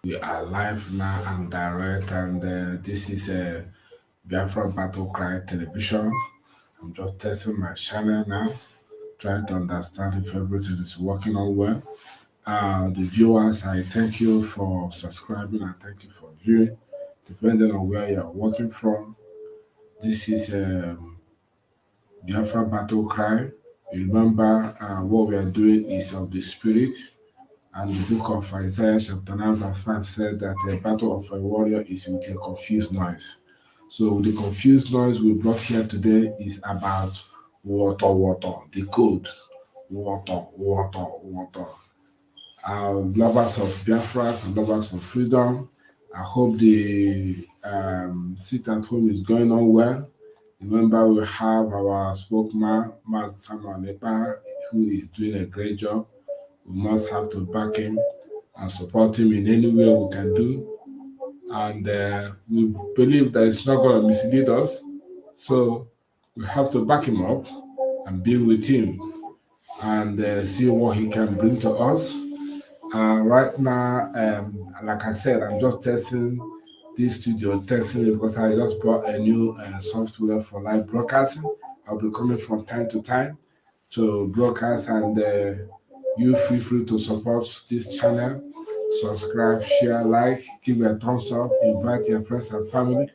We are live now and direct, and this is a Biafra Battle Cry Television. I'm just testing my channel now, trying to understand if everything is working on well. The viewers, I thank you for subscribing and thank you for viewing, depending on where you're working from. This is Biafra Battle Cry. Remember, what we are doing is of the spirit. And the book of Isaiah chapter 9 verse 5 said that the battle of a warrior is with a confused noise. So the confused noise we brought here today is about water, water, the code, water, water, water. Lovers of Biafra and lovers of freedom, I hope the sit at home is going on well. Remember, we have our spokesman, Mazi, who is doing a great job. We must have to back him and support him in any way we can do. And we believe that it's not going to mislead us. So we have to back him up and be with him and see what he can bring to us. Right now, like I said, I'm just testing this studio, testing it because I just bought a new software for live broadcasting. I'll be coming from time to time to broadcast, and you feel free to support this channel. Subscribe, share, like, give a thumbs up, invite your friends and family.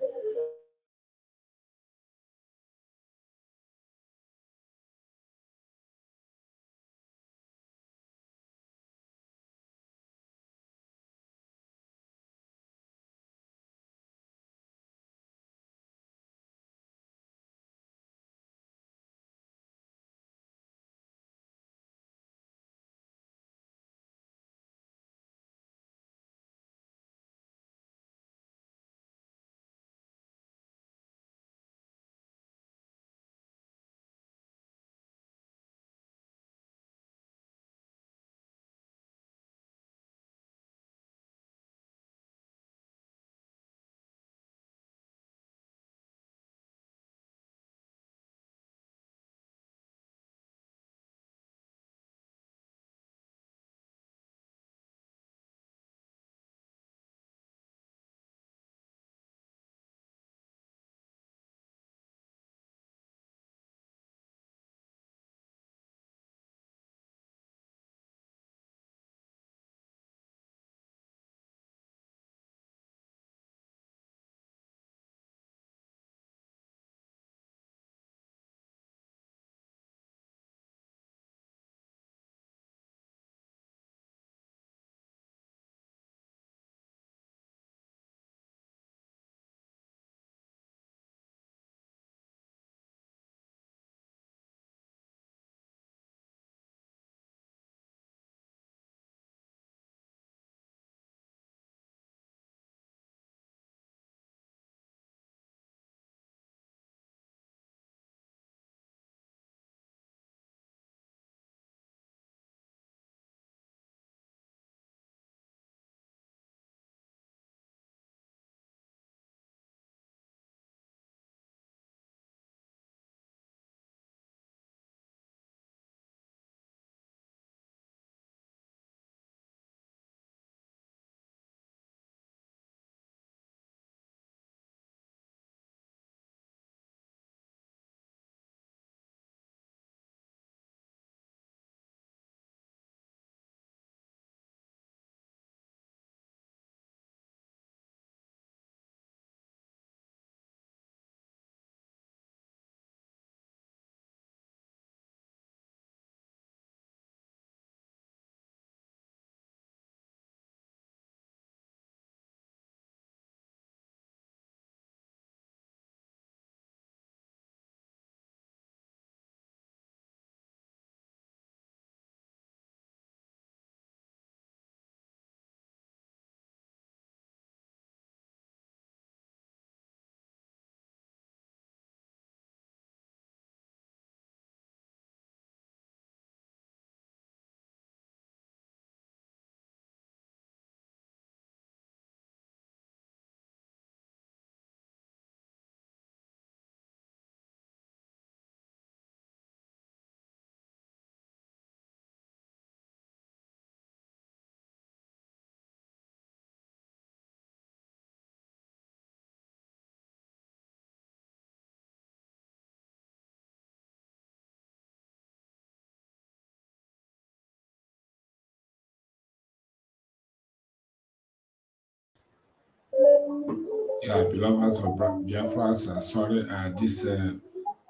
Yeah, beloveds of Biafras, sorry, this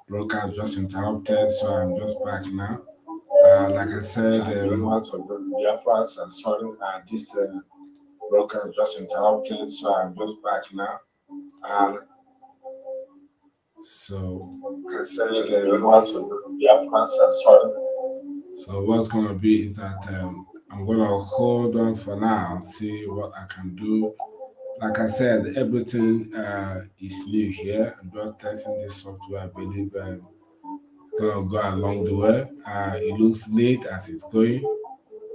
broadcast just interrupted, so I'm just back now. Like I said, beloveds of Biafras, sorry, this broadcast just interrupted, so I'm just back now. Uh, so, like I said, beloveds of Biafras, sorry. So what's gonna be is that I'm gonna hold on for now, see what I can do. Like I said, everything is new here. I'm just testing this software. I believe it's gonna go along the way. It looks neat as it's going.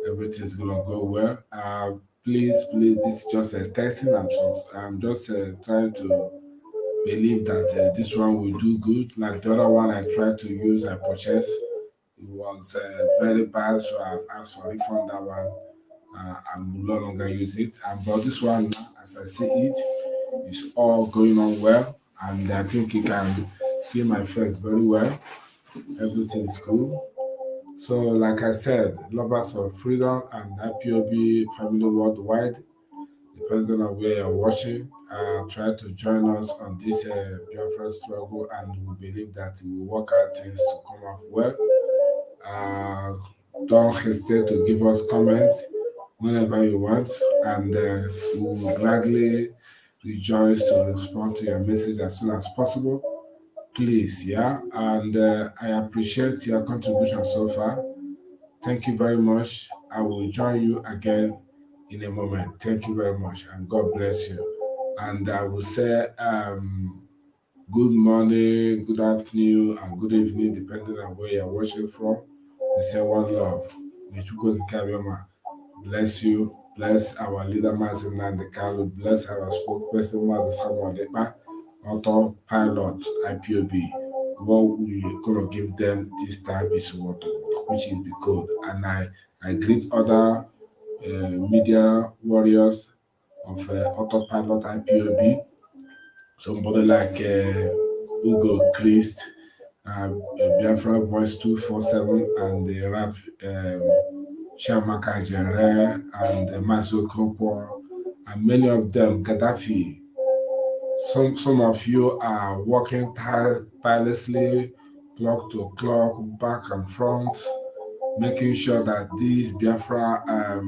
Everything's gonna go well. Please, this is just a testing. I'm just trying to believe that this one will do good. Like the other one I tried to use, I purchased. It was very bad, so I've asked for refund that one. I will no longer use it. But this one, as I see it, is all going on well, and I think you can see my face very well. Everything is cool. So, like I said, lovers of freedom and IPOB family worldwide, depending on where you're watching, try to join us on this Biafra struggle, and we believe that we will work out things to come off well. Uh, don't hesitate to give us comments whenever you want, and we will gladly rejoice to respond to your message as soon as possible. Please, yeah, and I appreciate your contribution so far. Thank you very much. I will join you again in a moment. Thank you very much, and God bless you. And I will say good morning, good afternoon, and good evening, depending on where you're watching from. We say one love. May Chukwu Kikabiyama bless you, bless our leader Mazi Nnamdi Kanu, bless our spokesperson Mazi Samuel Lepa, autopilot IPOB. What we're gonna give them this time is what, which is the code. And I greet other media warriors of autopilot IPOB, somebody like Ugo Christ, Biafra Voice 247, and the rap Shamaka Jere, and Mazo Kokwo, and many of them, Gaddafi. Some of you are working tirelessly, clock to clock, back and front, making sure that this Biafra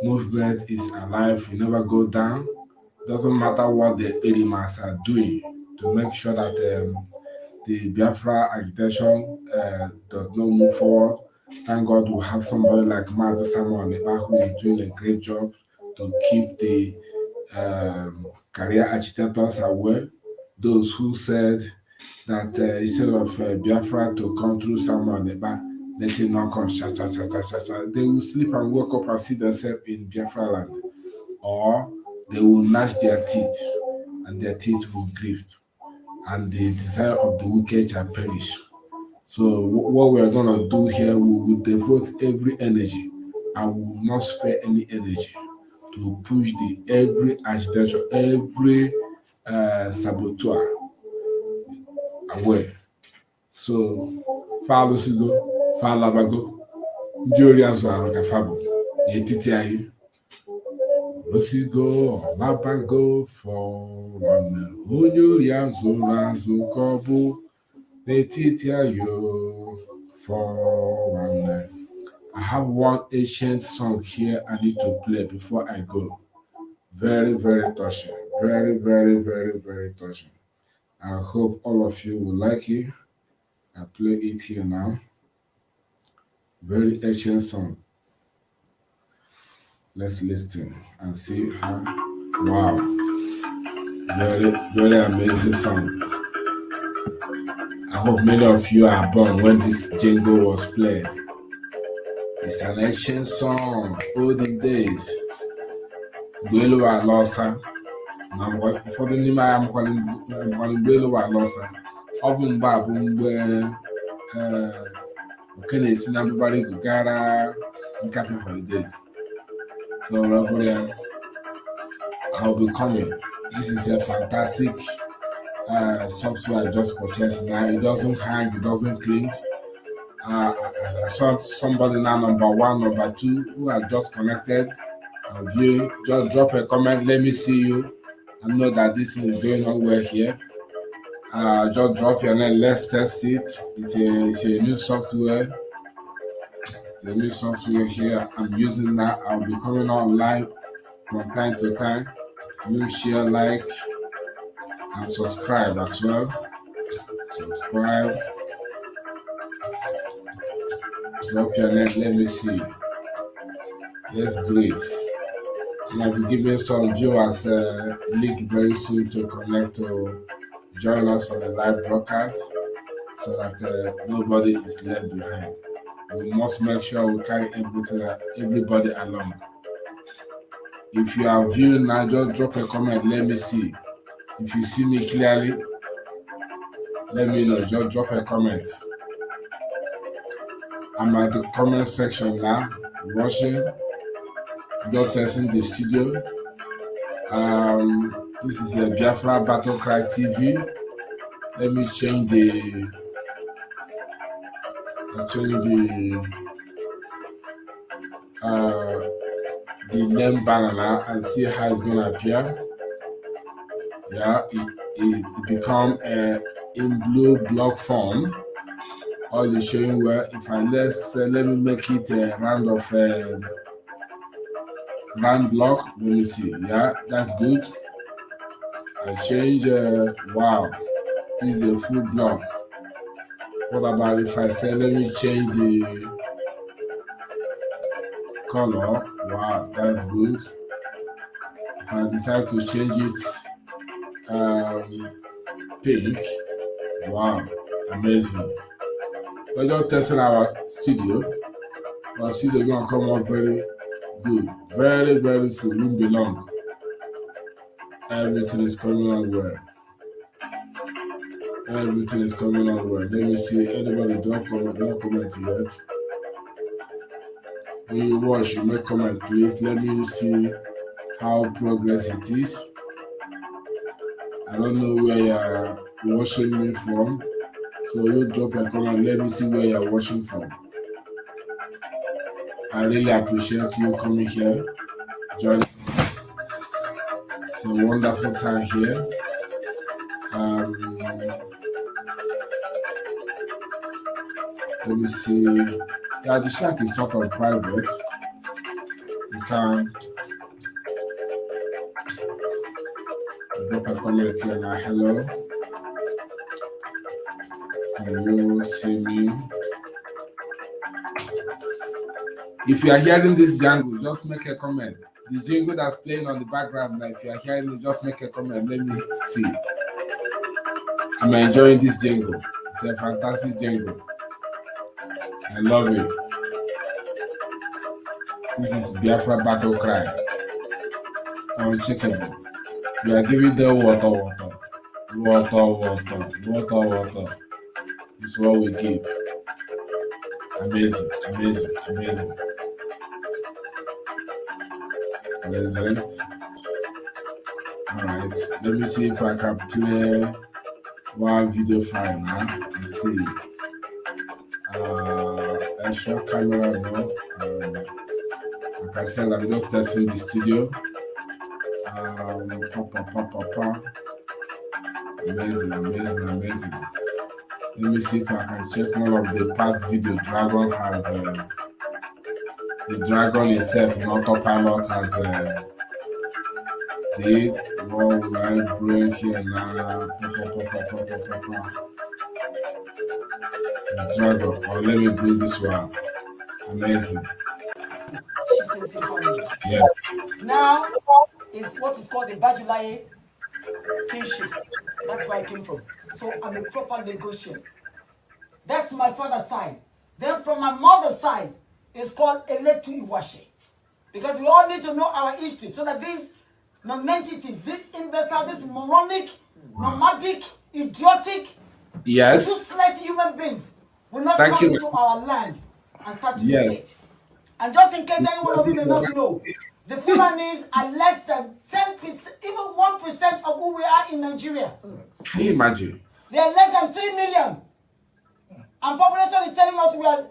movement is alive. You never go down. Doesn't matter what the Edimas are doing to make sure that the Biafra agitation does not move forward. Thank God we have somebody like Mazi Samuel Lepa who is doing a great job to keep the career agitators away. Those who said that instead of Biafra to come through Samuel Lepa, let him not come, they will sleep and wake up and see themselves in Biafra land. Or they will gnash their teeth, and their teeth will grieve, and the desire of the wicked shall perish. So what we are going to do here, we will devote every energy. I will not spare any energy to push the every agitation, every saboteur away. So far Lucigo, far Labago, ndị ori azụ arụ ka fa bụ n'etiti anyị. Lucigo, Labago for onye ori azụ ka ọ bụ n'etiti anyị for one. I have one ancient song here I need to play before I go. Very, very touching. Very, very, very, very touching. I hope all of you will like it. I play it here now. Very ancient song. Let's listen and see how. Wow. Very, very amazing song. I hope many of you are born when this jingle was played. It's an ancient song, olden days. Gbelu Alosa. Ụfọdụ n'ime anyị amụkwala mgbe elu Alosa. Ọ bụ mgbe a bụ mgbe oke na-esi na mbụbara igwe gara Nkapi holidays. So I'll be coming. This is a fantastic software I just purchased now. It doesn't hang, it doesn't clinch. I saw somebody now, number one, number two, who are just connected. View, just drop a comment. Let me see you. I know that this thing is going on well here. Just drop your name. Let's test it. It's a new software. It's a new software here I'm using now. I'll be coming on live from time to time. You share, like, and subscribe as well. Subscribe. Drop your name. Let me see. Yes, great. And I'll be giving some viewers a link very soon to connect to join us on the live broadcast so that nobody is left behind. We must make sure we carry everybody along. If you are viewing now, just drop a comment. Let me see. If you see me clearly, let me know. Just drop a comment. I'm at the comment section now, watching, just testing the studio. This is a Biafra Battle Cry TV. Let me change the name banner now and see how it's gonna appear. Yeah, it become in blue block form. All is showing well. If I let me make it a round of round block. Let me see. Yeah, that's good. I change. Wow, this is a full block. What about if I say let me change the color? Wow, that's good. If I decide to change it pink, wow, amazing. We're just testing our studio. Our studio is gonna come out very good, very, very soon. Won't be long. Everything is coming on well. Everything is coming on well. Let me see. Anybody don't comment yet. When you watch, you make comment, please. Let me see how progress it is. I don't know where you're watching me from, so you drop a comment. Let me see where you're watching from. I really appreciate you coming here. Join. It's a wonderful time here. Let me see. Yeah, the chat is sort of private. You can drop a comment here now. Hello. Can you see me? If you are hearing this jingle, just make a comment. The jingle that's playing on the background now, if you are hearing it, just make a comment. Let me see. I'm enjoying this jingle. It's a fantastic jingle. I love it. This is Biafra Battle Cry. Uncheckable. We are giving them water. Water. It's what we give. Amazing. Pleasant. Alright, let me see if I can play one video file now and see. Extra camera, no. Like I said, I'm just testing the studio. Amazing. Let me see if I can check one of the past video. Dragon has the dragon itself in autopilot has did. What will I bring here now? The dragon. Or let me bring this one. Amazing. Yes. Now is what is called the Bajulaye kinship. That's where I came from. So I'm a proper Lagosian. That's my father's side. Then from my mother's side, it's called Eletu Iwashi. Because we all need to know our history so that these non-entities, this imbecile, this moronic, nomadic, idiotic, useless human beings will not come into our land and start to dictate. And just in case anyone of you may not know, the Fulanis are less than 10%, even 1% of who we are in Nigeria. Can you imagine? They are less than 3 million. And population is telling us we are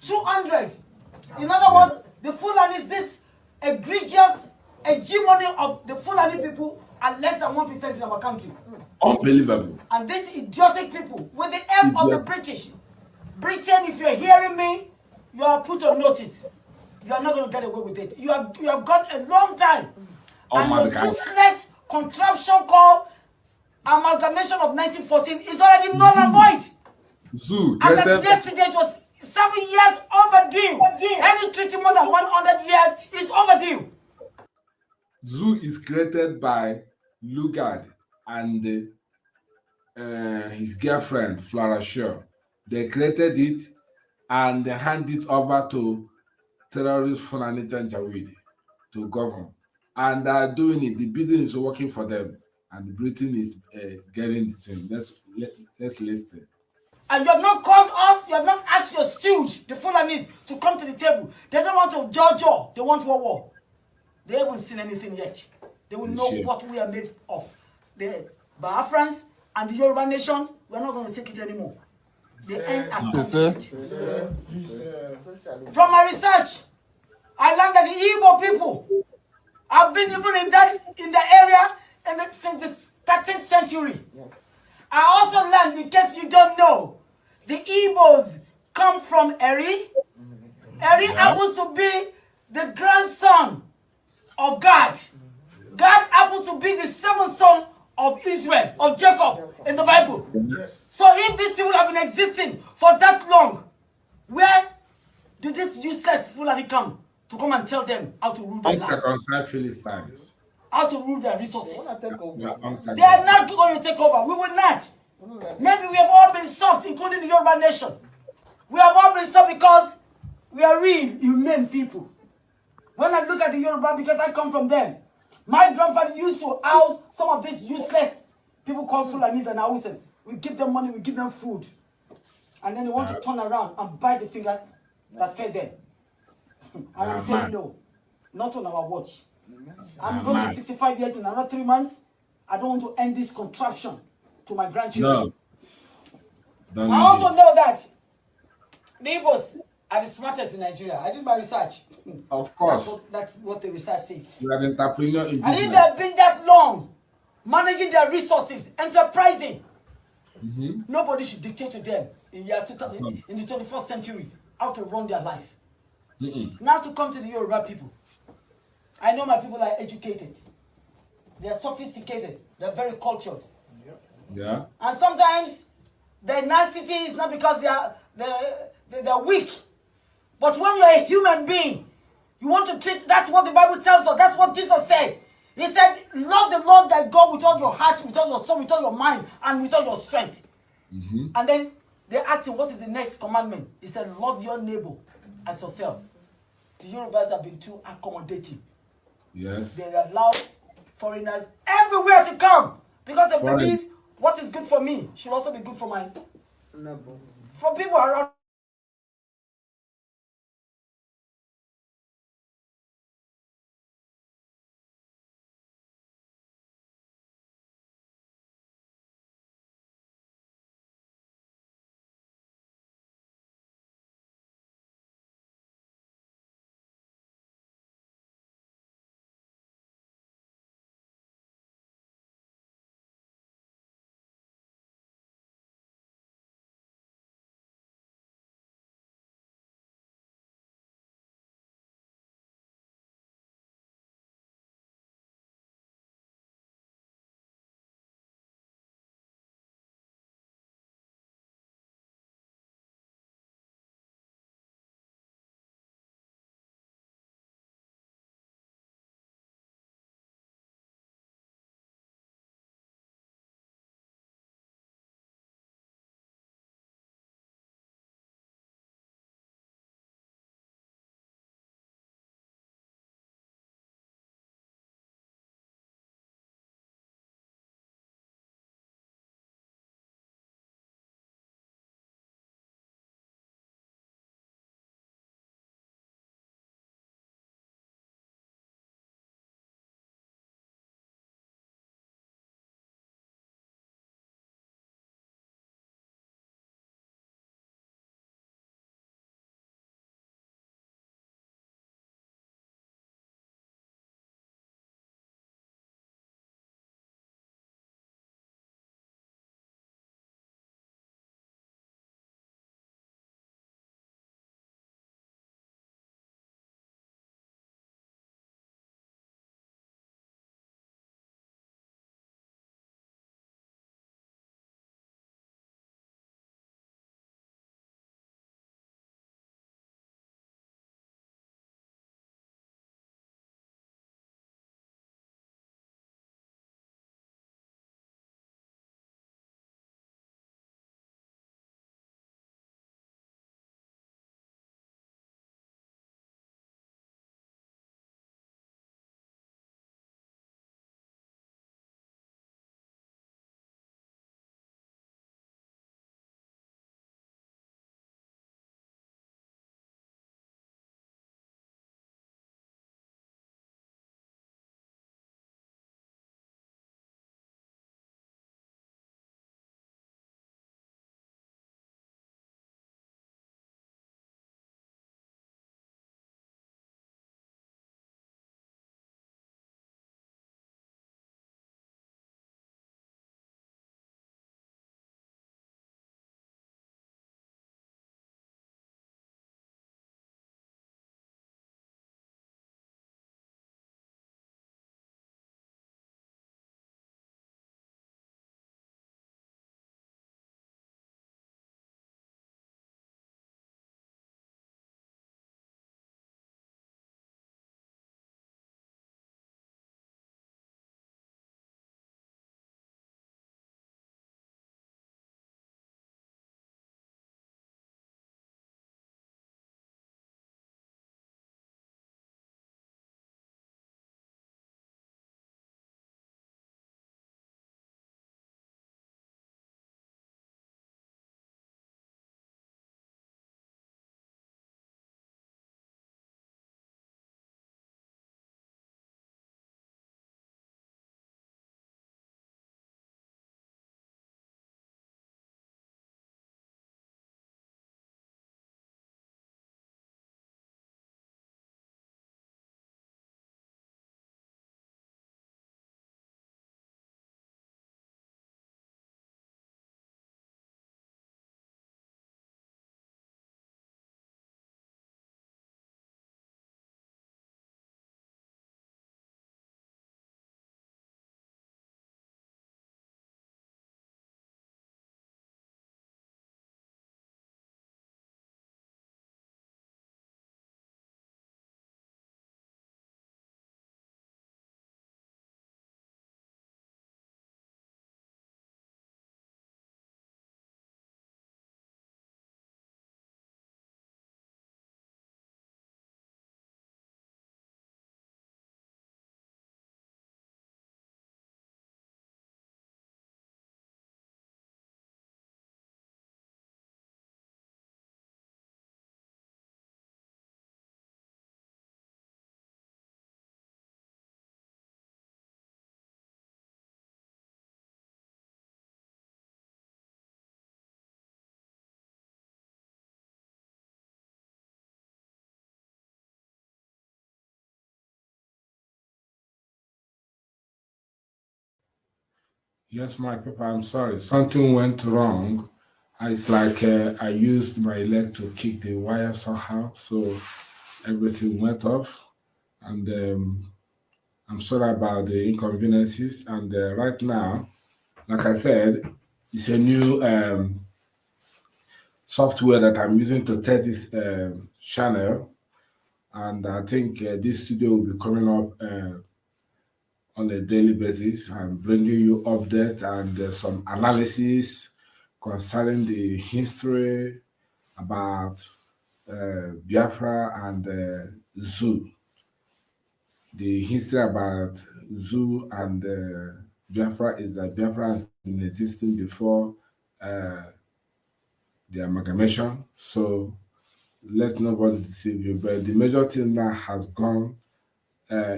200. In other words, the Fulanis, this egregious hegemony of the Fulani people are less than 1% in our country. Unbelievable. And these idiotic people, with the help of the Idiot. British, Britain, if you're hearing me, you are put on notice. You are not going to get away with it. You have gone a long time. Oh And my your God. useless contraption called amalgamation of 1914 is already null and void. Zoo As of created. yesterday, it was 7 years overdue. Any treaty more than 100 years is overdue. Zoo is created by Lugard and his girlfriend Flora Shaw. They created it and they handed it over to terrorist Fulani Janjaweed to govern. And they are doing it. The building is working for them, and Britain is getting the thing. Let's listen. And you have not called us, you have not asked your stooge, the Fulanis, to come to the table. They don't want to judge, they want war. They haven't seen anything yet. They will know Shame. what we are made of. The Biafrans and the Yoruba nation, we are not going to take it anymore. The end has come to it. From my research, I learned that the Igbo people have been even in the area since the 13th century. Yes. I also learned, in case you don't know, the Igbos come from Eri. Eri happens to be the grandson of God. God happens to be the seventh son of Israel, of Jacob, in the Bible. Yes. So if these people have been existing for that long, where did this useless Fulani come to come and tell them how to rule their land, Uncircumcised Philistines. how to rule their They resources? want to take We are over. They are uncircumcised. not going to take over. We will not. No. Maybe we have all been soft, including the Yoruba nation. We have all been soft because we are real humane people. When I look at the Yoruba, because I come from them, my grandfather used to house some of these useless people called Fulanis and houses. We give them money, we give them food. And then they want to turn around and bite the finger that fed them. And I'm saying man. no, not on our watch. I'm Ah, going to be man. 65 years in another 3 months. I don't want to end this contraption to my grandchildren. No. Don't I need also it. know that the Igbos are the smartest in Nigeria. I did my research. Of course. That's what the research says. You are an entrepreneur in And if they business. have been that long, managing their resources, enterprising, nobody should dictate to them in the 21st century how to run their life. Now to come to the Yoruba people. I know my people are educated. They are sophisticated. They are very cultured. Yeah. And sometimes their nasty is not because they're weak. But when you're a human being, you want to treat, that's what the Bible tells us. That's what Jesus said. He said, love the Lord thy God with all your heart, with all your soul, with all your mind, and with all your strength. And then they asked him, what is the next commandment? He said, love your neighbor as yourself. The Yorubas have been too accommodating. Yes. They allow foreigners everywhere to come because they Foreign. believe what is good for me should also be good for No. for people around Yes, my papa, I'm sorry. Something went wrong. It's like I used my leg to kick the wire somehow, so everything went off. And I'm sorry about the inconveniences. And right now, like I said, it's a new software that I'm using to test this channel. And I think this studio will be coming up on a daily basis and bringing you update and some analysis concerning the history about Biafra and Zoo. The history about Zoo and Biafra is that Biafra has been existing before uh, the amalgamation. So let nobody deceive you. But the major thing that has gone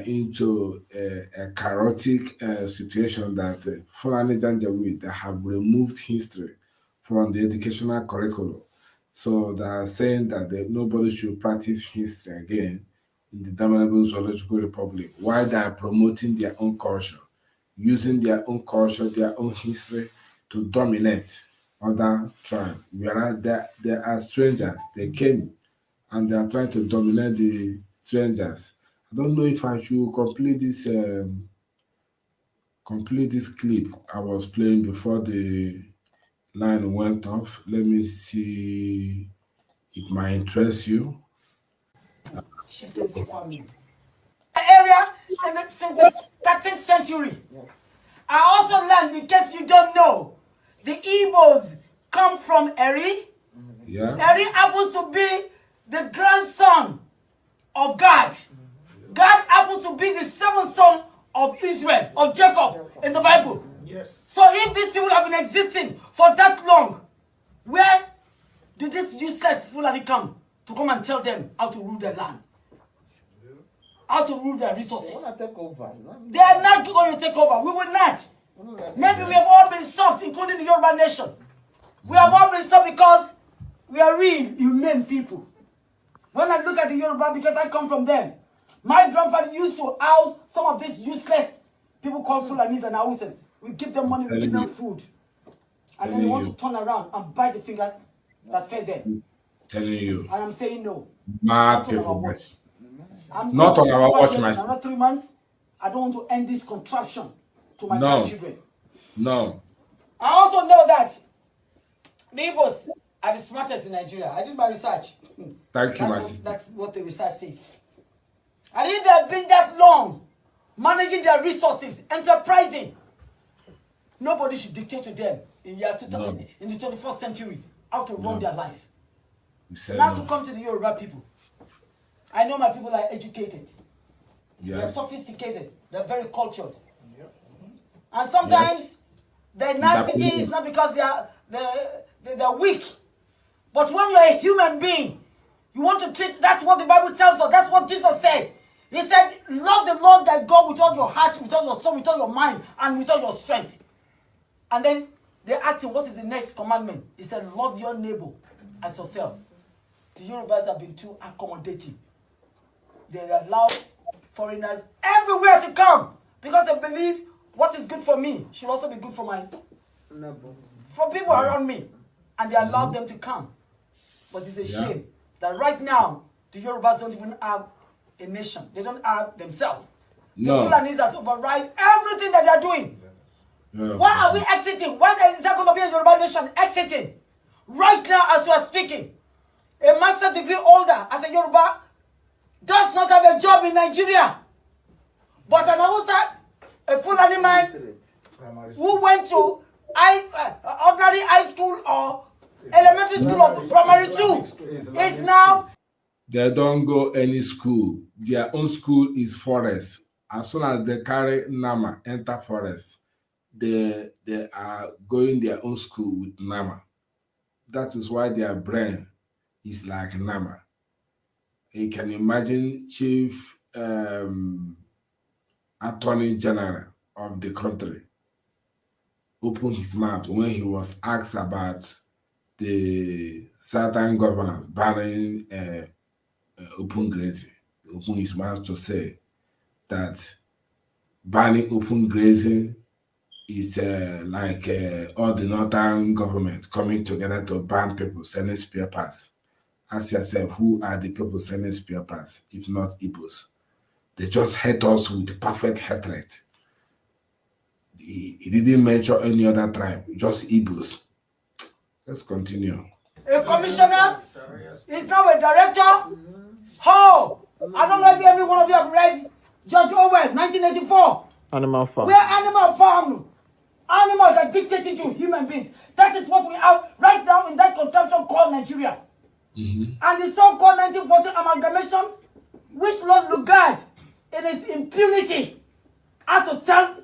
into a chaotic situation that Fulani Janjaweed that have removed history from the educational curriculum. So they are saying that nobody should practice history again in the Dominable Zoological Republic while they are promoting their own culture, using their own culture, their own history to dominate other tribes. Whereas they are strangers. They came and they are trying to dominate the strangers. I don't know if I should complete this clip I was playing before the line went off. Let me see. It might interest you. Chieftaincy family. Area since the 13th century. I also learned, in case you don't know, the Igbos come from Eri. Yeah. Eri happens to be the grandson of God. God happens to be the seventh son of Israel, of Jacob, in the Bible. Yes. So if these people have been existing for that long, where did this useless Fulani come to come and tell them how to rule their land? How to rule their resources? They want to take over. They are not going to take over. We will not. Maybe we have all been soft, including the Yoruba nation. We have all been soft because we are real, humane people. When I look at the Yoruba, because I come from them, my grandfather used to house some of these useless people called Fulanis and Hausas. We give them money, we give them food. And then they want to turn around and bite the finger that fed them. Telling you. And I'm saying no. Mad Not on our people. watch. I'm Not on our 65 watch, years my in another 3 months. I don't want to end this contraption to my No. grandchildren. No. I also know that the Igbos are the smartest in Nigeria. I did my research. Thank you, my That's sister. that's what the research says. And if they have been that long managing their resources, enterprising, nobody should dictate to them in in the 21st century how to run their life. You said Now no. to come to the Yoruba people. I know my people are educated. They're Yes. sophisticated. They're very cultured. And sometimes their nasty is not because they're weak. But when you're a human being, you want to treat, that's what the Bible tells us. That's what Jesus said. He said, love the Lord thy God with all your heart, with all your soul, with all your mind, and with all your strength. And then they asked him, what is the next commandment? He said, love your neighbor as yourself. The Yorubas have been too accommodating. They allow foreigners everywhere to come because they believe what is good for me should also be good for for people around me. And they allow them to come. But it's a shame that right now the Yorubas don't even have a nation. They don't have themselves. No. The Fulanis has override everything that they are doing. No, Why are we exiting? Why is there going to be a Yoruba nation exiting? Right now as we are speaking, a master degree holder as a Yoruba does not have a job in Nigeria. But an Hausa, a Fulani man who went to ordinary high school or elementary school or primary 2 is now. They don't go any school. Their own school is forest. As soon as they carry Nama enter forest, they are going their own school with Nama. That is why their brain is like Nama. You can imagine Chief Attorney General of the country open his mouth when he was asked about the certain governors banning open grazing. Open his mouth to say that banning open grazing is like all the northern government coming together to ban people selling spare parts. Ask yourself, who are the people selling spare parts, if not Igbos? They just hate us with perfect hatred. He didn't mention any other tribe, just Igbos. Let's continue. A commissioner is now a director. How? I don't know if every one of you have read George Orwell, 1984. Animal farm. Where animal farm, animals are dictating to human beings. That is what we have right now in that contraption called Nigeria. And the so-called 1940 amalgamation, which Lord Lugard, in his impunity, had to tell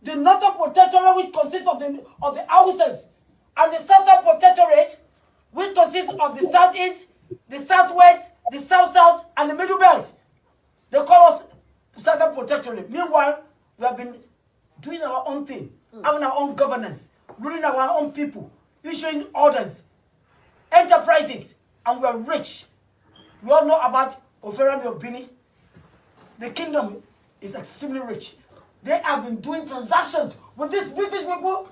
the Northern Protectorate, which consists of the houses, and the Southern Protectorate, which consists of the Southeast, the Southwest, the South-South, and the Middle Belt. They call us Southern Protectorate. Meanwhile, we have been doing our own thing, having our own governance, ruling our own people, issuing orders, enterprises, and we are rich. We all know about Oferami of Bini. The kingdom is extremely rich. They have been doing transactions with these British people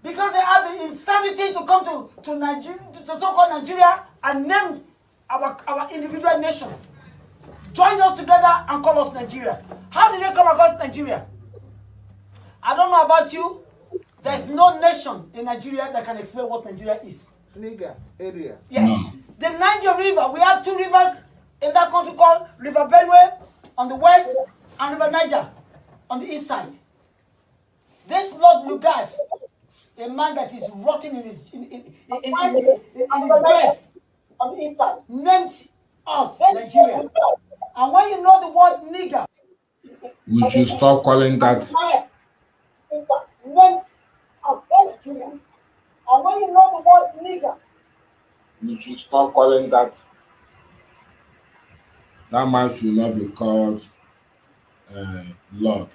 because they have the insanity to come to Nigeria, to so-called Nigeria, and name our individual nations. Join us together and call us Nigeria. How did they come across Nigeria? I don't know about you. There is no nation in Nigeria that can explain what Nigeria is. Niger area. Yes. No. The Niger River, we have two rivers in that country called River Benue on the west and River Niger on the east side. This Lord Lugard, a man that is rotting in his bed on the east side, named us Nigeria. And when you know the word nigger, We should stop calling that. named us Nigeria. And when you know the word nigger, We should stop calling that. That man should not be called Lord.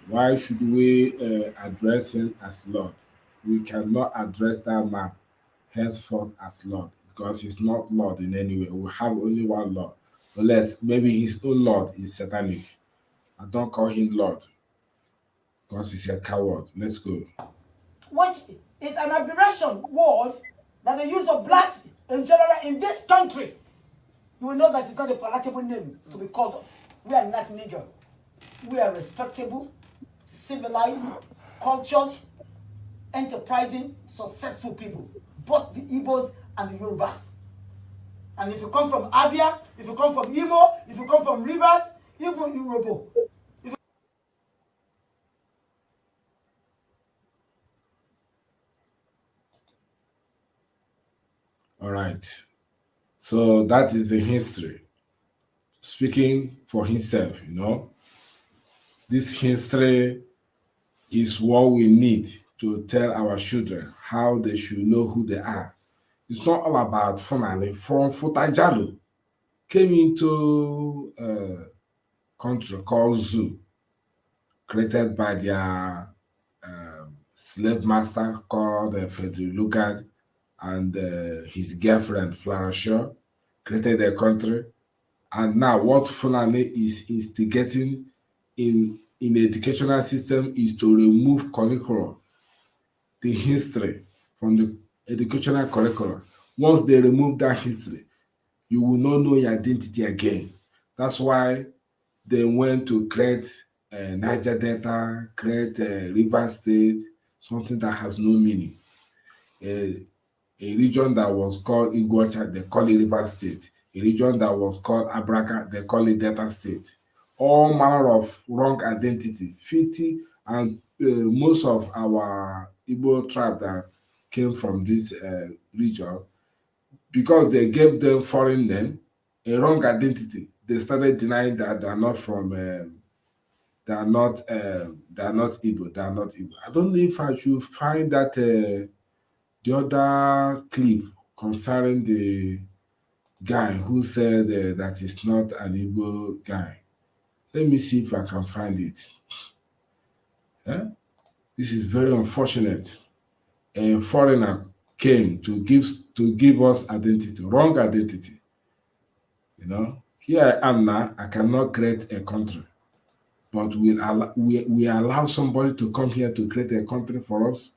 Why should we address him as Lord? We cannot address that man henceforth as Lord because he's not Lord in any way. We have only one Lord. Unless maybe his own Lord is satanic. I don't call him Lord because he's a coward. Let's go. which is an aberration word that the use of blacks in general in this country, you will know that it's not a palatable name to be called. We are not nigger. We are respectable, civilized, cultured, enterprising, successful people. Both the Igbos and the Yorubas. And if you come from Abia, if you come from Imo, if you come from Rivers, even Urobo. All right. So that is the history. Speaking for himself, This history is what we need to tell our children how they should know who they are. It's not all about Fulani from Futajalo. Came into a country called Zoo, created by their slave master called Frederick Lugard and his girlfriend Flora Shaw, created a country. And now what Fulani is instigating in educational system is to remove curriculum, the history from the educational curriculum. Once they remove that history, you will not know your identity again. That's why they went to create Niger Delta, create River State, something that has no meaning. A region that was called Iguacha, they call it River State. A region that was called Abraka, they call it Delta State. All manner of wrong identity, 50, and most of our Igbo tribe that came from this region, because they gave them foreign name, a wrong identity, they started denying that they are not from, they are not Igbo, they are not Igbo. I don't know if I should find that the other clip concerning the guy who said that is not an Igbo guy. Let me see if I can find it. This is very unfortunate. A foreigner came to give us identity, wrong identity. Here I am now. I cannot create a country. but we allow somebody to come here to create a country for us,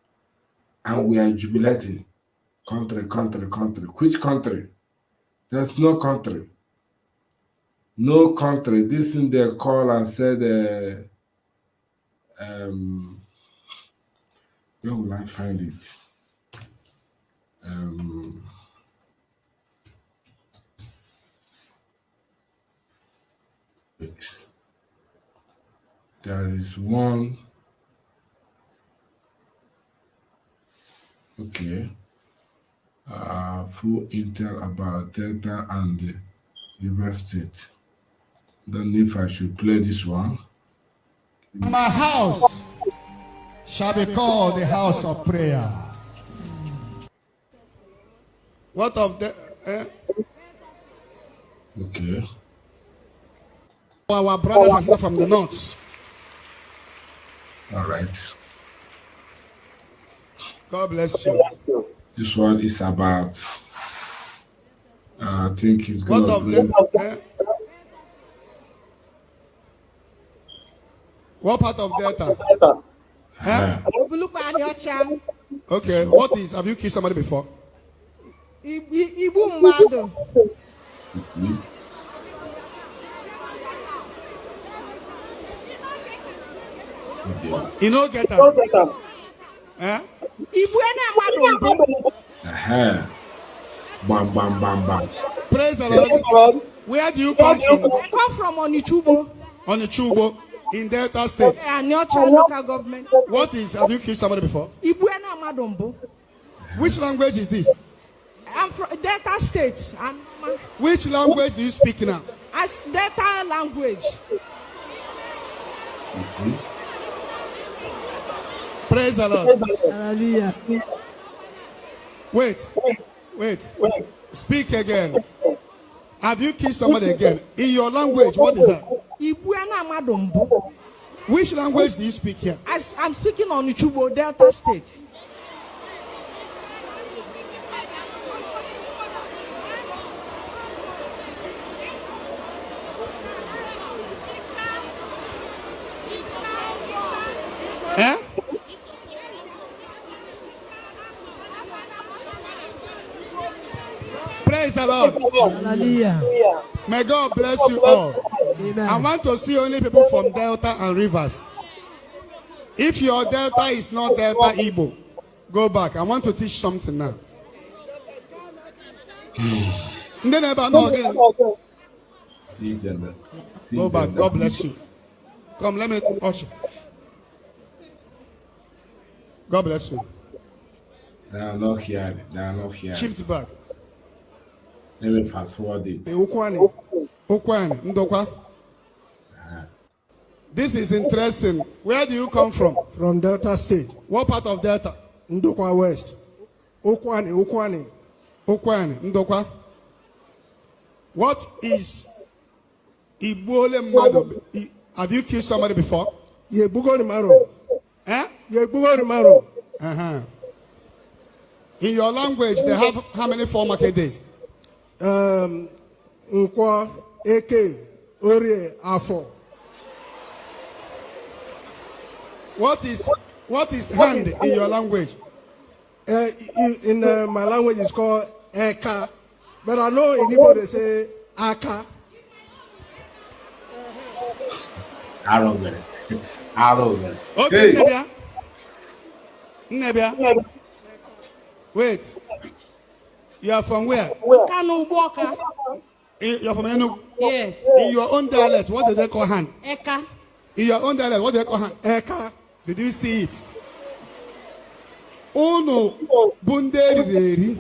and we are jubilating. Country, country, country. Which country? There's no country. No country. This thing they call and said, where will I find it? Wait. There is one. Okay. Full intel about Delta and the River State. Don't know if I should play this one. My house shall be called the house of prayer. What of the Okay. our brothers and sisters from the north? All right. God bless you. This one is about. I think it's What gonna of bring. the what part of Delta? Okay, what is, have you killed somebody before? Igbu mmadụ. It's me. Okay. You know, get them. Igbu mmadụ mbụ. Bam, bam, bam, bam. Praise the Lord. Where do you come from? I come from Onichubo. On the Chubo in Delta State. Anyocha local government. What is, have you killed somebody before? Igbu mmadụ mbụ. Which language is this? I'm from Delta State. Which language do you speak now? As Delta language. You see? Praise the Lord. Hallelujah. Wait. Speak again. Have you killed somebody again? In your language, what is that? Igbu mmadụ mbụ. Which language do you speak here? As I'm speaking on Onichubo, Delta State. Eh? Praise the Lord. Hallelujah. May God bless you all. Amen. I want to see only people from Delta and Rivers. If your Delta is not Delta Igbo, go back. I want to teach something now. See them. Go back. God bless you. Come, let me touch you. God bless you. They are not here. They are not here. Shift back. Let me fast forward it. Ukwani, Ndokwa. This is interesting. Where do you come from? From Delta State, What part of Delta? Ndokwa West. Ukwani. Ukwani, Ndokwa. What is Igbole Mado? Have you killed somebody before? Yebugo Maro. Eh? Yebugo Maro. Uh-huh. In your language, they have how many 4 market days? Nkwa, Eke, Orie, Afo. What is hand in your language? In my language, it's called Eka. But I know in Igbo they say Aka. Arrogant. Arrogant. Okay, Hey. Nnabia. Wait. You are from where? Kanu Boka. You're from Enugu. Yes. In your own dialect, what do they call hand? Eka. In your own dialect, what do they call hand? Eka. Did you see it? Uno bunderi.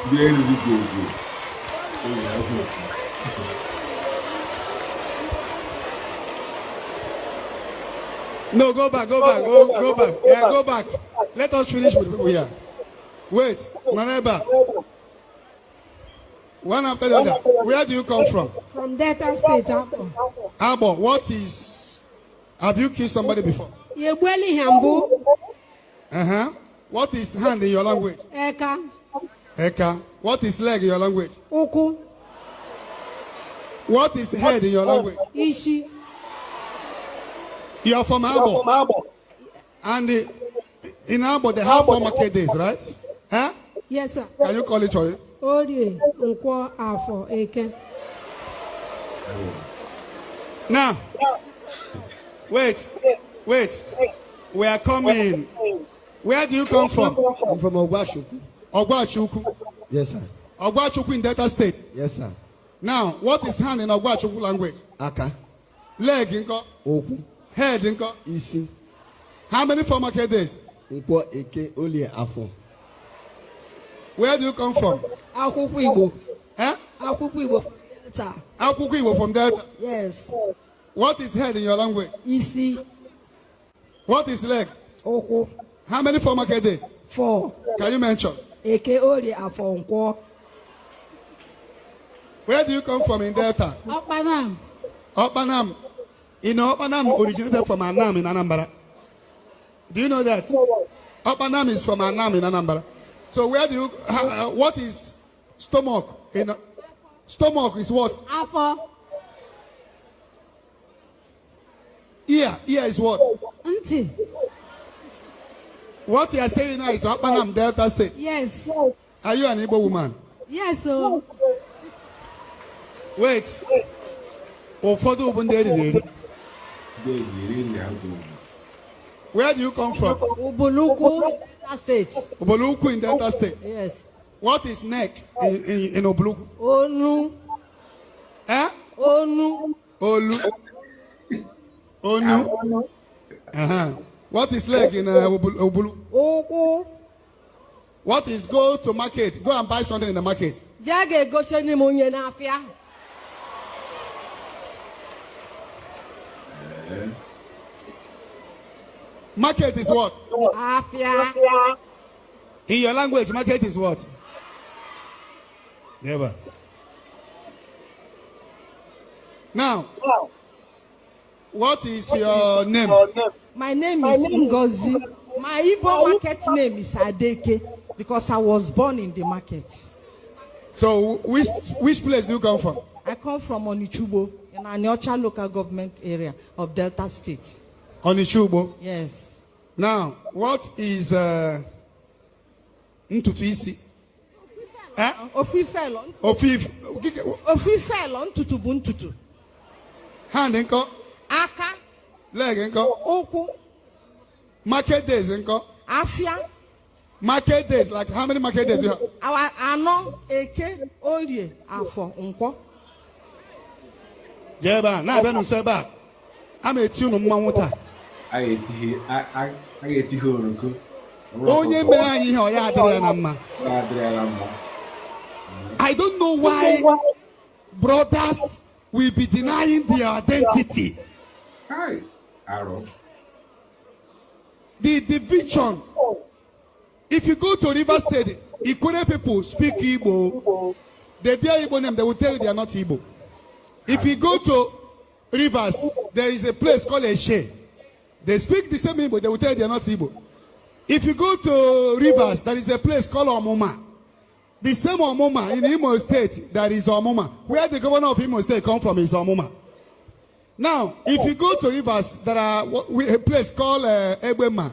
Very good. No, go back. Yeah, go back. Let us finish with people here. Wait, Maneba. One after the other. Where do you come from? From Delta State. Abo. Abo, what is... Have you killed somebody before? Yebueli Hambu. Uh-huh. What is hand in your language? Eka. Eka. What is leg in your language? Uku. What is head in your language? Ishi. You are from Abo. And in Abo, they have 4 market days, right? Huh? Yes, sir. Can you call it for it? Orie, Nkwo, Afo, Eke. Now, wait. We are coming. Where do you come from? I'm from Ogwashuku. Ogwachuku. Yes, sir. Ogwachuku in Delta State. Yes, sir. Now, what is hand in Ogwachuku language? Aka. Leg, inko. Oku. Head, inko. Isi. How many 4 market days? Nkwo, Eke, Olie, Afo. Where do you come from? Akwụkwọ Igbo. Eh? Akwụkwọ Igbo. Delta. Akwụkwọ Igbo from Delta. Yes. What is head in your language? Isi. What is leg? Okwu. How many 4 market days? 4. Can you mention? Eke, Orie, Afo, Nkwo. Where do you come from in Delta? Ọkpanam. Opanam. You know, Opanam originated from Annam in Anambra. Do you know that? Opanam is from Annam in Anambra. So where do you, what is stomach? Stomach is what? Afọ. Ear is what? Ntị. What you are saying now is Opanam, Delta State. Yes. Are you an Igbo woman? Yes, so. Wait. Ụfọdụ bụ ndị eriri. Where do you come from? Ubulukwu, Delta State. Oboluku in Delta State. Yes. What is neck in Oboluku? Onu. Eh? Onu. Onu. Uh-huh. What is leg in Oboluku? Ụkwụ. What is go to market? Go and buy something in the market. Jee ga-egosi m onye n'afịa. Market is what? Afịa. In your language, market is what? Never. Now, what is your name? My name is Ngozi. My Igbo market name is Adeke because I was born in the market. So, which place do you come from? I come from Onichubo in Aniocha local government area of Delta State. Onichubo. Yes. Now, what is ntutu isi? Eh? Ofifelo. Ofifelo ntutu bụ ntutu. Hand nko? Aka. Leg nko? Ụkwụ. Market days nko? Afịa. Market days, like how many market days do you have? Anọ, Eke, Orie, Afọ, Nkwọ. Jeba, na abịa n'ụsọ ebe a. A ma-eti unu mmanwụ taa. A ga-eti oroko. Onye mere anyị ihe ọ ya adịrị ya na mma. I don't know why brothers will be denying their identity. Hi, Arrow. The division. If you go to River State, Ikure people speak Igbo. They bear Igbo name, they will tell you they are not Igbo. If you go to Rivers, there is a place called Eshe. They speak the same Igbo, they will tell you they are not Igbo. If you go to Rivers, there is a place called Omuma. The same Omuma in Imo State, there is Omuma. Where the governor of Imo State come from is Omuma. Now, if you go to Rivers, there are a place called Ebema.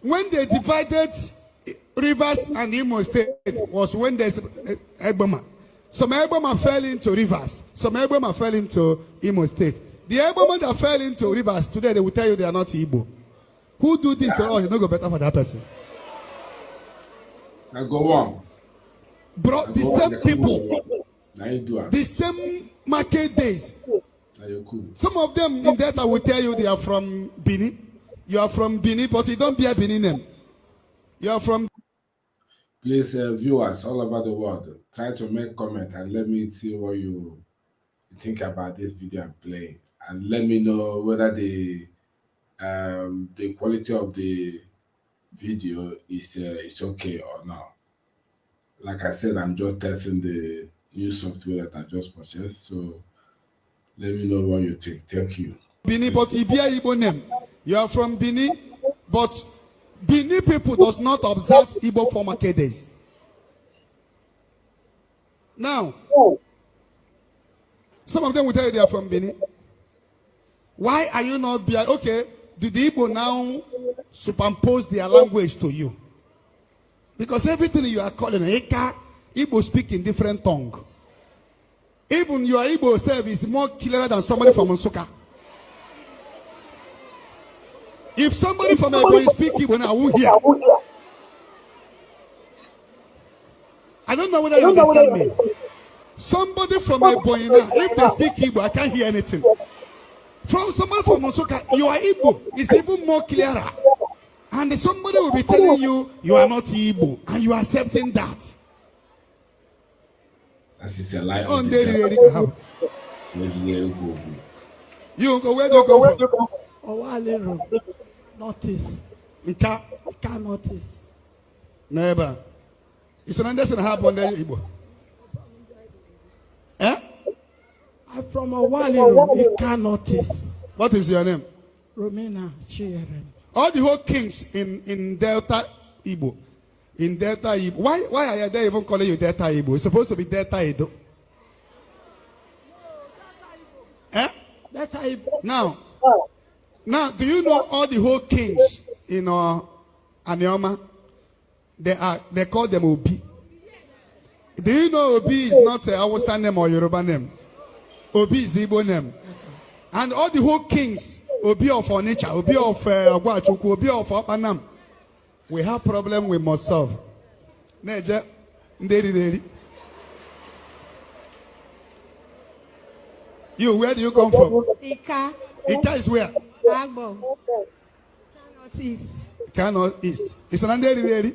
When they divided Rivers and Imo State was when there's Ebema. Some Ebema fell into Rivers. Some Ebema fell into Imo State. The Ebema that fell into Rivers, today they will tell you they are not Igbo. Who do this to us? It's not go better for that person. Now go on. Bro, the same people. The same market days. Some of them in that I will tell you they are from Benin. You are from Benin, but you don't bear Benin name. You are from. Please, viewers all over the world, try to make comment and let me see what you think about this video I'm playing, and let me know whether the quality of the video is okay or not. Like I said, I'm just testing the new software that I just purchased, so let me know what you think. Thank you. Benin, but you bear Igbo name. You are from Benin, but Benin people does not observe Igbo for market days. Now, some of them will tell you they are from Benin. Why are you not being okay? Do the Igbo now superimpose their language to you? Because everything you are calling Eka, Igbo speak in different tongue. Even your Igbo self is more clearer than somebody from Nsuka. If somebody from Ebonyi speak Igbo now, I will hear. I don't know whether you understand me. Somebody from Ebonyi now, if they speak Igbo, I can't hear anything. From somebody from Nsuka, your Igbo is even more clearer. And somebody will be telling you, you are not Igbo, and you are accepting that. That is a lie. Oh, you go, where do you go from? Owale Road. Notice. Nka. Nka notice. Neighbor. It's an understanding happen there, Igbo. Eh? I'm from Owale Road. Nka notice. What is your name? Romina Chieren. All the whole kings in Delta Igbo. In Delta Igbo. Why are they even calling you Delta Igbo? It's supposed to be Delta Edo. Eh? Delta Igbo. Now, do you know all the whole kings in Anioma? They call them Obi. Do you know Obi is not a Hausa name or Yoruba name? Obi is Igbo name. Yes, and all the whole kings, Obi of Onitsha, Obi of Agwachuku, Obi of Opanam, we have problem we must solve. Neja, nderi. You, where do you come from? Ika. Ika is where? Agbo. North East. Kanu East. It's an nderi.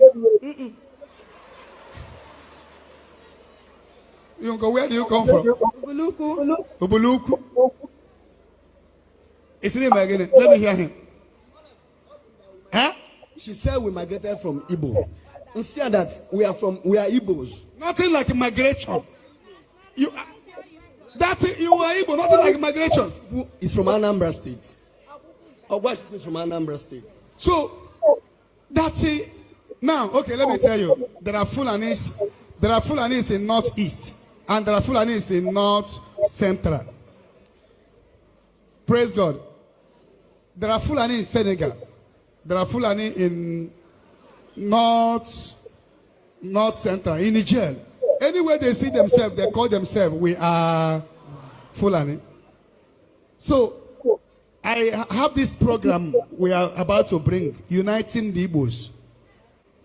You go, where do you come from? Ubuluku. Ubuluku. Is it him again? Let me hear him. Huh? She said we migrated from Igbo. Instead that we are Igbos. Nothing like migration. You are Igbo, nothing like migration. Who is from Anambra State? What is from Anambra State? So that's it. Now, okay, let me tell you. There are Fulanis in northeast, and there are Fulanis in north central. Praise God. There are Fulani in Senegal. There are Fulani in north central, in Niger. Anywhere they see themselves, they call themselves, we are Fulani. So, I have this program we are about to bring, Uniting the Igbos.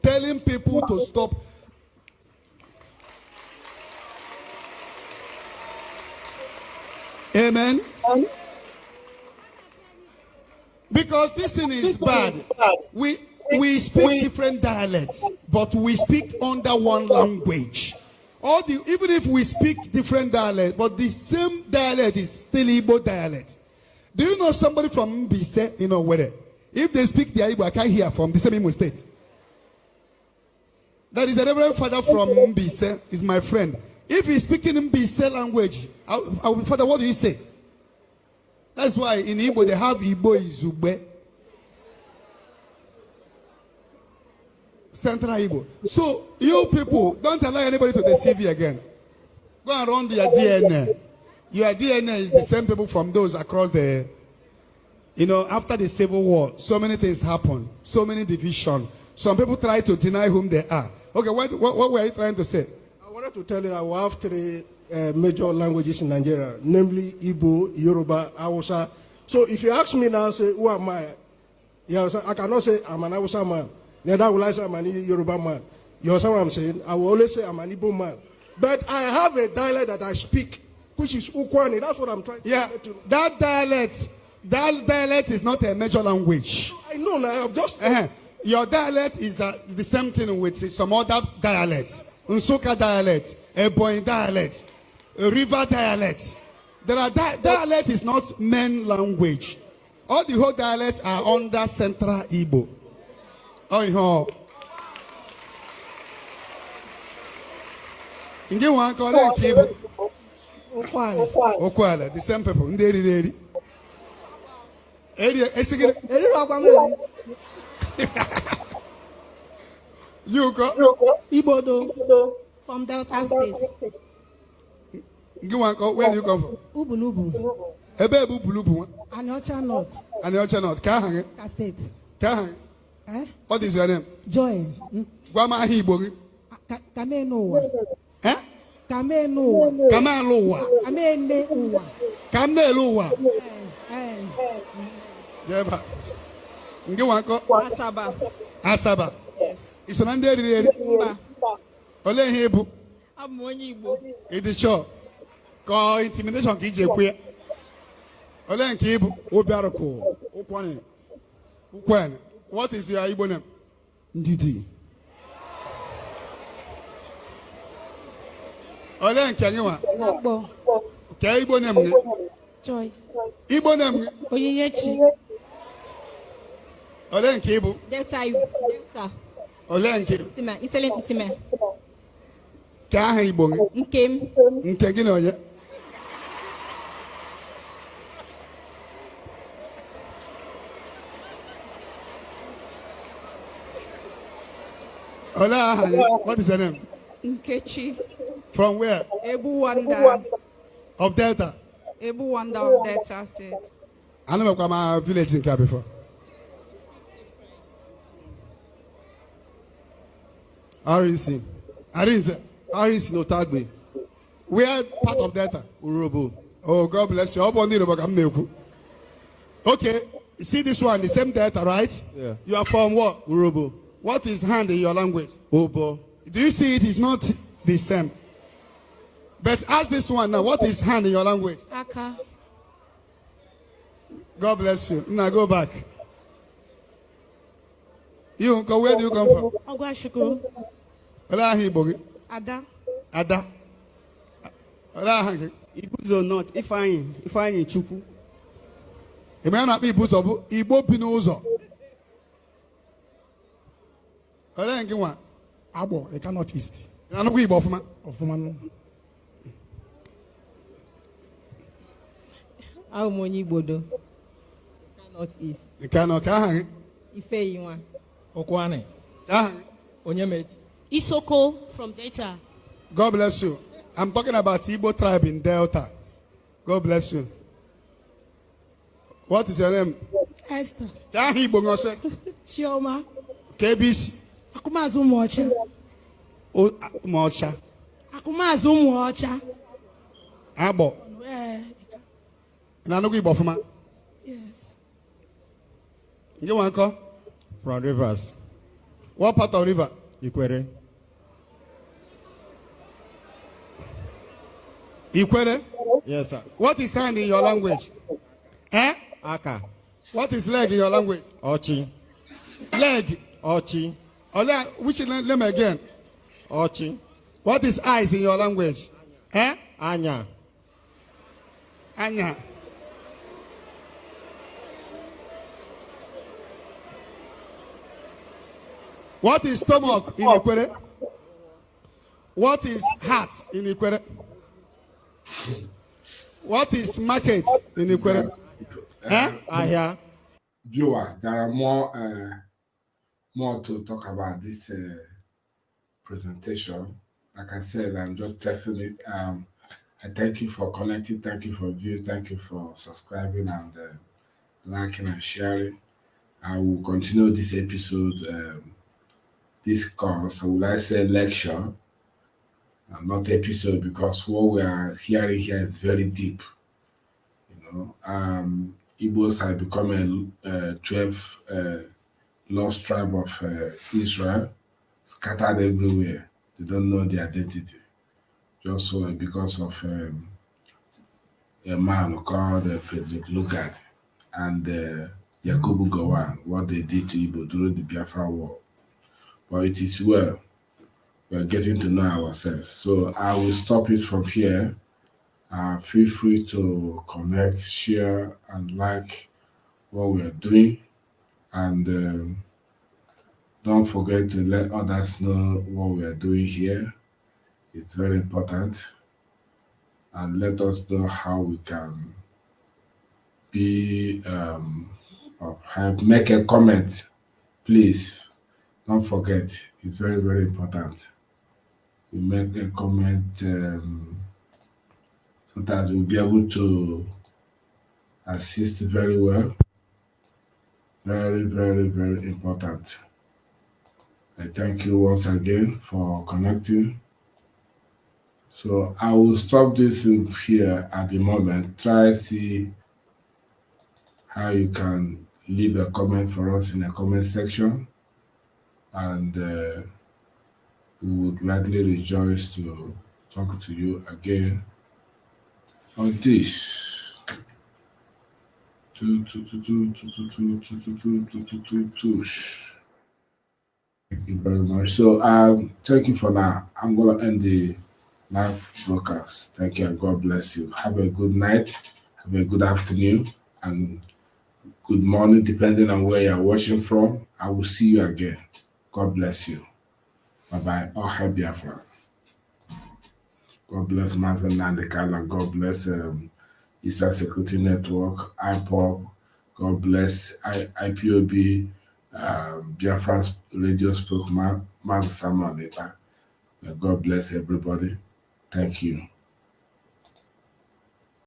Telling people to stop. Amen. Because this thing is bad. We speak different dialects, but we speak under one language. Even if we speak different dialects, but the same dialect is still Igbo dialect. Do you know somebody from Mbise, where? If they speak the Igbo, I can't hear from the same Imo state. That is a reverend father from Mbise, is my friend. If he's speaking Mbise language, Father, what do you say? That's why in Igbo they have Igbo Izugbe. Central Igbo. So you people, don't allow anybody to deceive you again. Go and run their DNA. Your DNA is the same people from those across the, after the Civil War, so many things happen, so many divisions. Some people try to deny whom they are. Okay, what were you trying to say? I wanted to tell you that we have three major languages in Nigeria, namely Igbo, Yoruba, Hausa. So if you ask me now, say, who am I? I cannot say I'm an Hausa man. Neither will I say I'm an Yoruba man. You understand what I'm saying? I will always say I'm an Igbo man. But I have a dialect that I speak, which is Ukwani. That's what I'm trying to let you know. That dialect is not a major language. I know now. I've just... Your dialect is the same thing with some other dialects. Nsuka dialect, Ebonyi dialect, River dialect. There are dialect is not main language. All the whole dialects are under Central Igbo. Oh, in the one called Igbo. Okwala, the same people. Nderi. You go. Ibodo. From Delta State. Where do you come from? Ubulubu. Ebe Ubulubu. Aniocha North. Aniocha North. Kahang. State. Kahang. Eh? What is your name? Joy. Guama Hibogi. Kamenoa. Eh? Kamenoa. Kamaloa. Kamenoa. Kameloa. Eh. Ngewako. Asaba. Asaba. Yes. It's an under Mba. Ole Hibu. I'm only Igbo. It is sure. Call intimidation KJ Queer. Ole Kibu. Obiarako. Okwane. When? What is your Igbo name? Ndidi. Ole Kenyawa. Agbo. Ke Igbo name. Joy. Igbo name. Oyeyechi. Ole Kibu. Delta Igbo. Delta. Ole Kibu. Itima. Isele Itima. Ka Igbo. Nkem. Nke gị na onye? Ola, what is your name? Nkechi. From where? Ebu Wanda. Of Delta. Ebu Wanda of Delta State. I never come my village in Car before. REC. Arinze. REC no Tagbe. Where part of Delta? Urobo. Oh, God bless you. Okay, see this one, the same Delta, right? Yeah. You are from what? Urobo. What is hand in your language? Obo. Do you see it is not the same? But ask this one now, what is hand in your language? Aka. God bless you. Now go back. You, where do you come from? Ogwashukwu. Ada. Ada. Ibuzo not Ifeanyi Chukwu. Ị ma na-akpọ Ibuzo bụ Igbo bi n'ụzọ. Olee nke nwa? Agbo, Eka North East. Ị na-anụkwa Igbo ọfụma? Ọfụma. Ahụ m onye Igbo do. North East. Nke anọ ka aha gị? Ifeyi nwa. Okwane. Aha gị? Onyemechi. Isoko from Delta. God bless you. I'm talking about Igbo tribe in Delta. God bless you. What is your name? Esther. Ka aha Igbo ngọsị? Chioma. KBC. Akumazu Ụmụọcha. Ụmụọcha. Akumazu Ụmụọcha. Agbọ. Ị na-anụkwa Igbo ọfụma? Yes. Nke nwa nkọ? From Rivers. What part of river? Ikwere. Ikwere? Yes, sir. What is hand in your language? Eh? Aka. What is leg in your language? Ochi. Leg. Ochi. Which name again? Ochi. What is eyes in your language? Eh? Anya. Anya. What is stomach in Ikwere? What is heart in Ikwere? What is market in Ikwere? Ahia. Viewers, there are more to talk about this presentation. Like I said, I'm just testing it. I thank you for connecting, thank you for viewing, thank you for subscribing and liking and sharing. I will continue this episode, this course, I would like to say lecture, and not episode, because what we are hearing here is very deep. You know, Igbos have become a 12 lost tribe of Israel, scattered everywhere. They don't know their identity. Just so because of a man called Frederick Lugard and Yakubu Gowon, what they did to Igbo during the Biafra War. But it is well. We are getting to know ourselves. So I will stop it from here. Feel free to connect, share, and like what we are doing. And don't forget to let others know what we are doing here. It's very important. And let us know how we can be of help. Make a comment, please. Don't forget, it's very, very important. You make a comment so that we'll be able to assist very well. Very, very, very important. I thank you once again for connecting. So I will stop this here at the moment. Try see how you can leave a comment for us in the comment section, and we would gladly rejoice to talk to you again on this. Thank you very much. So thank you for now. I'm gonna end the live broadcast. Thank you and God bless you. Have a good night, have a good afternoon, and good morning, depending on where you're watching from. I will see you again. God bless you. Bye bye. All happy Biafra. God bless Mazi Nnamdi Kanu. God bless Eastern Security Network, IPOP. God bless IPOB, Biafra's radio spokesman, Mazi Samuel. God bless everybody. Thank you.